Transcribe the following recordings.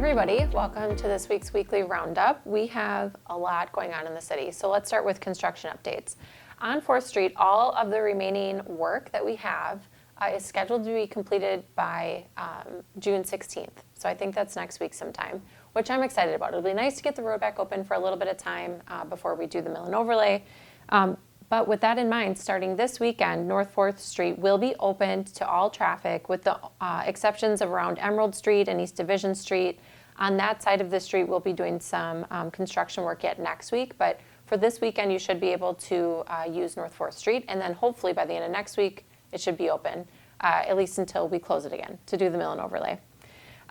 everybody, welcome to this week's weekly roundup. We have a lot going on in the city, so let's start with construction updates. On 4th Street, all of the remaining work that we have is scheduled to be completed by June 16th. So I think that's next week sometime, which I'm excited about. It'll be nice to get the road back open for a little bit of time before we do the mill and overlay. But with that in mind, starting this weekend, North 4th Street will be opened to all traffic with the exceptions of around Emerald Street and East Division Street. On that side of the street, we'll be doing some construction work yet next week. But for this weekend, you should be able to use North 4th Street. And then hopefully by the end of next week, it should be open, at least until we close it again to do the mill and overlay.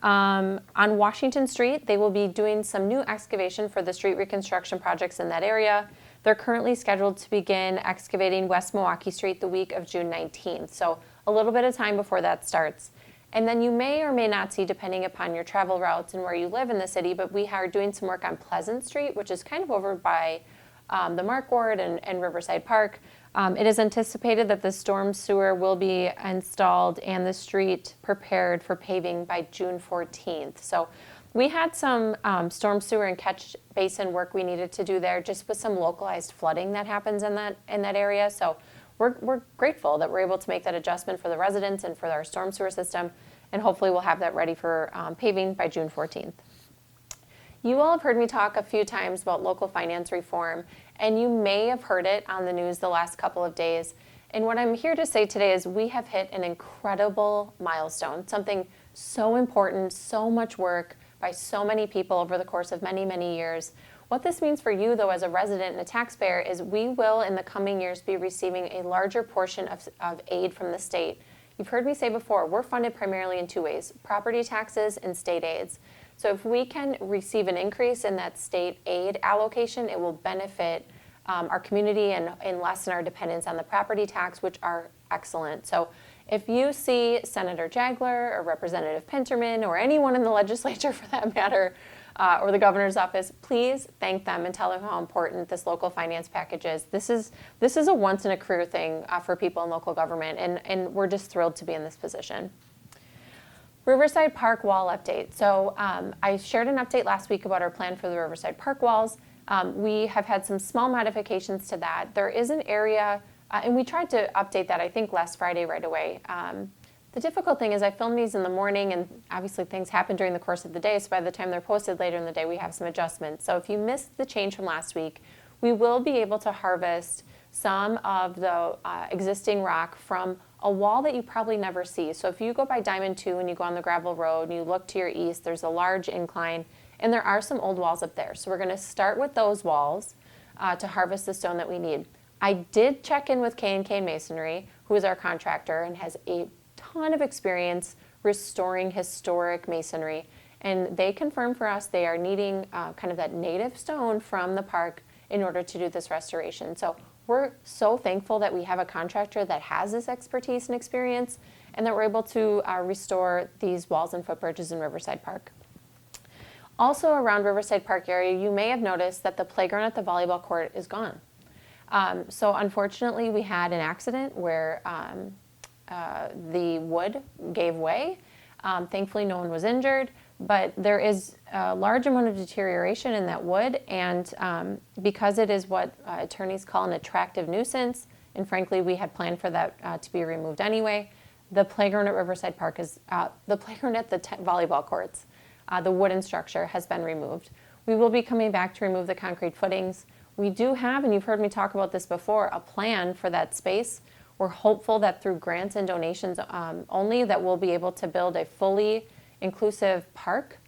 On Washington Street, they will be doing some new excavation for the street reconstruction projects in that area. They're currently scheduled to begin excavating West Milwaukee Street the week of June 19th, so a little bit of time before that starts. And then you may or may not see, depending upon your travel routes and where you live in the city, but we are doing some work on Pleasant Street, which is kind of over by the Mark Ward and Riverside Park. It is anticipated that the storm sewer will be installed and the street prepared for paving by June 14th. So we had some storm sewer and catch basin work we needed to do there, just with some localized flooding that happens in that area. So we're grateful that we're able to make that adjustment for the residents and for our storm sewer system, and hopefully we'll have that ready for paving by June 14th. You all have heard me talk a few times about local finance reform, and you may have heard it on the news the last couple of days. And what I'm here to say today is we have hit an incredible milestone, something so important, so much work by so many people over the course of many, many years. What this means for you, though, as a resident and a taxpayer, is we will, in the coming years, be receiving a larger portion of aid from the state. You've heard me say before, we're funded primarily in two ways: property taxes and state aids. So if we can receive an increase in that state aid allocation, it will benefit our community and lessen our dependence on the property tax, which are excellent. So if you see Senator Jagler or Representative Pinterman or anyone in the legislature for that matter, or the governor's office, please thank them and tell them how important this local finance package is. This is a once in a career thing for people in local government, and we're just thrilled to be in this position. Riverside Park wall update. So I shared an update last week about our plan for the Riverside Park walls. We have had some small modifications to that. There is an area, and we tried to update that, I think, last Friday right away. The difficult thing is I film these in the morning, and obviously things happen during the course of the day, so by the time they're posted later in the day, we have some adjustments. So if you missed the change from last week, we will be able to harvest some of the existing rock from a wall that you probably never see. So if you go by Diamond 2 and you go on the gravel road and you look to your east, there's a large incline, and there are some old walls up there. So we're going to start with those walls to harvest the stone that we need. I did check in with K&K Masonry, who is our contractor and has a ton of experience restoring historic masonry, and they confirmed for us they are needing kind of that native stone from the park in order to do this restoration. So we're so thankful that we have a contractor that has this expertise and experience, and that we're able to restore these walls and footbridges in Riverside Park. Also around Riverside Park area, you may have noticed that the playground at the volleyball court is gone. So unfortunately, we had an accident where the wood gave way. Thankfully, no one was injured, but there is a large amount of deterioration in that wood, and because it is what attorneys call an attractive nuisance, and frankly, we had planned for that to be removed anyway, the playground at Riverside Park is, the playground at the volleyball courts, the wooden structure has been removed. We will be coming back to remove the concrete footings. We do have, and you've heard me talk about this before, a plan for that space. We're hopeful that through grants and donations only that we'll be able to build a fully inclusive park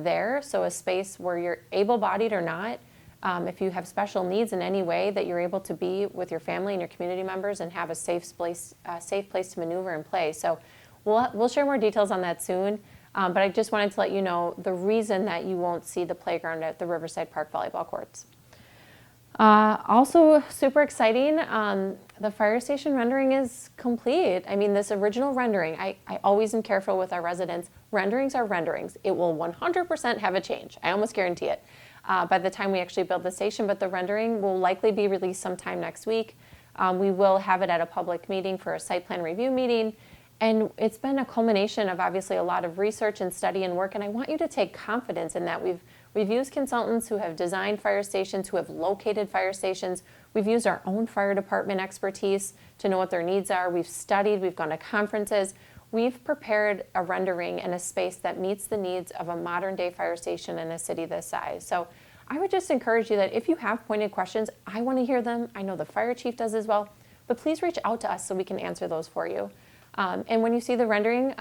there. So a space where you're able-bodied or not, if you have special needs in any way, that you're able to be with your family and your community members and have a safe place to maneuver and play. So we'll share more details on that soon. But I just wanted to let you know the reason that you won't see the playground at the Riverside Park volleyball courts. Also super exciting, the fire station rendering is complete. I mean, this original rendering, I always am careful with our residents. Renderings are renderings. It will 100% have a change. I almost guarantee it by the time we actually build the station, but the rendering will likely be released sometime next week. We will have it at a public meeting for a site plan review meeting, And it's been a culmination of obviously a lot of research and study and work, and I want you to take confidence in that. We've used consultants who have designed fire stations, who have located fire stations. We've used our own fire department expertise to know what their needs are. We've studied, we've gone to conferences. We've prepared a rendering and a space that meets the needs of a modern day fire station in a city this size. So I would just encourage you that if you have pointed questions, I want to hear them. I know the fire chief does as well, but please reach out to us so we can answer those for you. And when you see the rendering,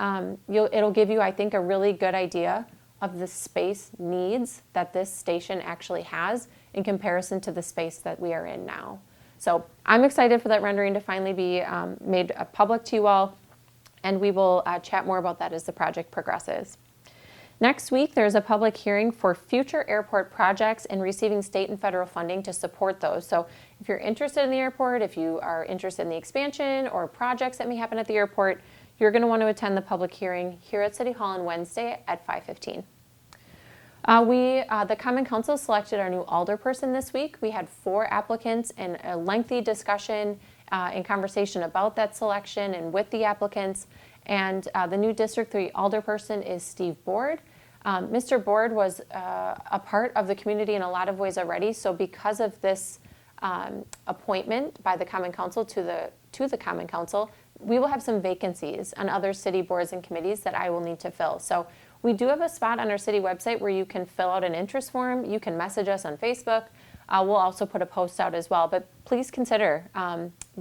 it'll give you, I think, a really good idea of the space needs that this station actually has in comparison to the space that we are in now. So I'm excited for that rendering to finally be made public to you all, and we will chat more about that as the project progresses. Next week, there's a public hearing for future airport projects and receiving state and federal funding to support those. So if you're interested in the airport, if you are interested in the expansion or projects that may happen at the airport, you're going to want to attend the public hearing here at City Hall on Wednesday at 5:15. The Common Council selected our new Alder Person this week. We had 4 applicants and a lengthy discussion and conversation about that selection and with the applicants. And the new District 3 Alder Person is Steve Board. Mr. Board was a part of the community in a lot of ways already. So because of this appointment by the Common Council to the Common Council, we will have some vacancies on other city boards and committees that I will need to fill. So we do have a spot on our city website where you can fill out an interest form. You can message us on Facebook. We'll also put a post out as well. But please consider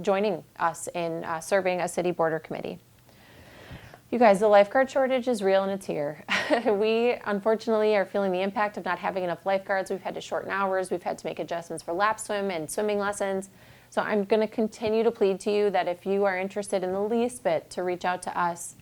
joining us in serving a city board or committee. You guys, the lifeguard shortage is real and it's here. We unfortunately are feeling the impact of not having enough lifeguards. We've had to shorten hours. We've had to make adjustments for lap swim and swimming lessons. So I'm going to continue to plead to you that if you are interested in the least bit to reach out to us.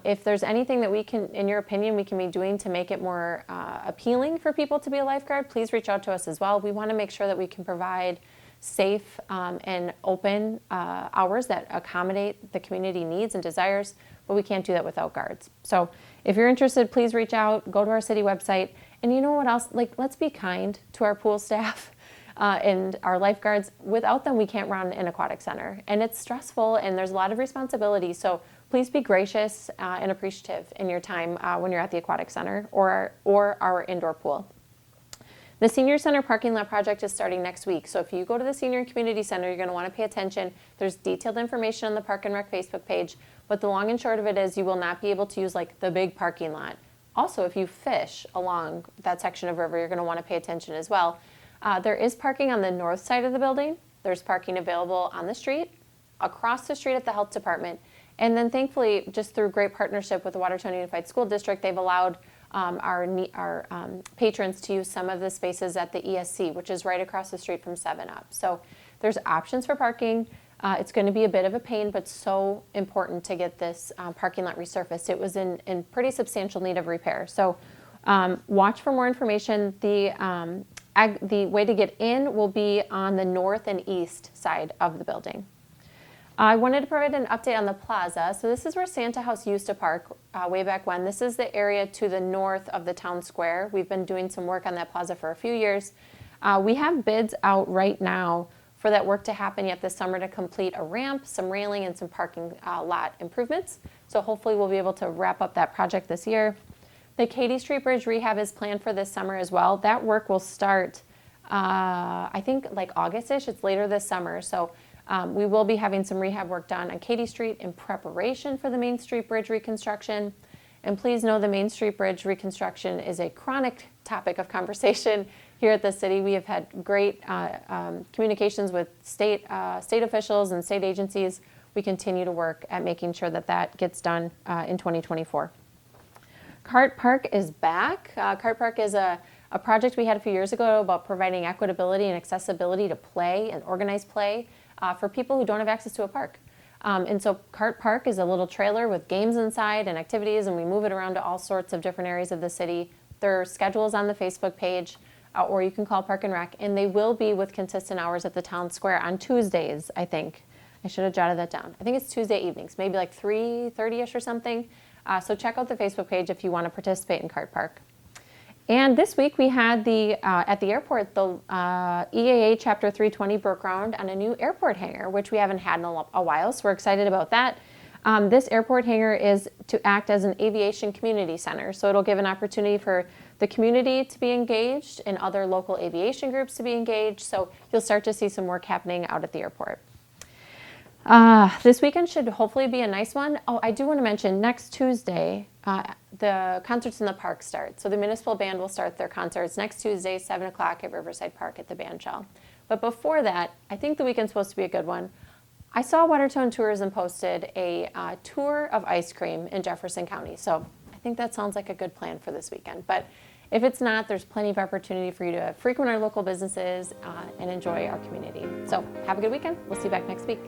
If there's anything that we can, in your opinion, we can be doing to make it more appealing for people to be a lifeguard, please reach out to us as well. We want to make sure that we can provide safe and open hours that accommodate the community needs and desires, but we can't do that without guards. So if you're interested, please reach out, go to our city website. And you know what else? Let's be kind to our pool staff and our lifeguards. Without them, we can't run an aquatic center. And it's stressful and there's a lot of responsibility. So please be gracious and appreciative in your time when you're at the aquatic center or our indoor pool. The Senior Center parking lot project is starting next week. So if you go to the Senior and Community Center, you're going to want to pay attention. There's detailed information on the Park and Rec Facebook page. But the long and short of it is you will not be able to use the big parking lot. Also, if you fish along that section of river, you're going to want to pay attention as well. There is parking on the north side of the building. There's parking available on the street, across the street at the health department. And then thankfully, just through great partnership with the Watertown Unified School District, they've allowed our patrons to use some of the spaces at the ESC, which is right across the street from 7-Up. So there's options for parking. It's going to be a bit of a pain, but so important to get this parking lot resurfaced. It was in pretty substantial need of repair. So watch for more information. The way to get in will be on the north and east side of the building. I wanted to provide an update on the plaza. So this is where Santa House used to park way back when. This is the area to the north of the town square. We've been doing some work on that plaza for a few years. We have bids out right now for that work to happen yet this summer to complete a ramp, some railing, and some parking lot improvements. So hopefully we'll be able to wrap up that project this year. The Cady Street Bridge rehab is planned for this summer as well. That work will start, I think, August-ish. It's later this summer. So we will be having some rehab work done on Cady Street in preparation for the Main Street Bridge reconstruction. And please know the Main Street Bridge reconstruction is a chronic topic of conversation here at the city. We have had great communications with state officials and state agencies. We continue to work at making sure that that gets done in 2024. Cart Park is back. Cart Park is a project we had a few years ago about providing equitability and accessibility to play and organized play for people who don't have access to a park. And so Cart Park is a little trailer with games inside and activities, and we move it around to all sorts of different areas of the city. There are schedules on the Facebook page, or you can call Park and Rec, and they will be with consistent hours at the town square on Tuesdays, I think. I should have jotted that down. I think it's Tuesday evenings, maybe 3:30-ish or something. So check out the Facebook page if you want to participate in Cart Park. And this week we had at the airport, the EAA Chapter 320 broke ground on a new airport hangar, which we haven't had in a while, so we're excited about that. This airport hangar is to act as an aviation community center. So it'll give an opportunity for the community to be engaged and other local aviation groups to be engaged. So you'll start to see some work happening out at the airport. This weekend should hopefully be a nice one. Oh, I do want to mention next Tuesday, the concerts in the park start. So the municipal band will start their concerts next Tuesday, 7 o'clock at Riverside Park at the band shell. But before that, I think the weekend's supposed to be a good one. I saw Watertown Tourism posted a tour of ice cream in Jefferson County. So I think that sounds like a good plan for this weekend. But if it's not, there's plenty of opportunity for you to frequent our local businesses and enjoy our community. So have a good weekend. We'll see you back next week.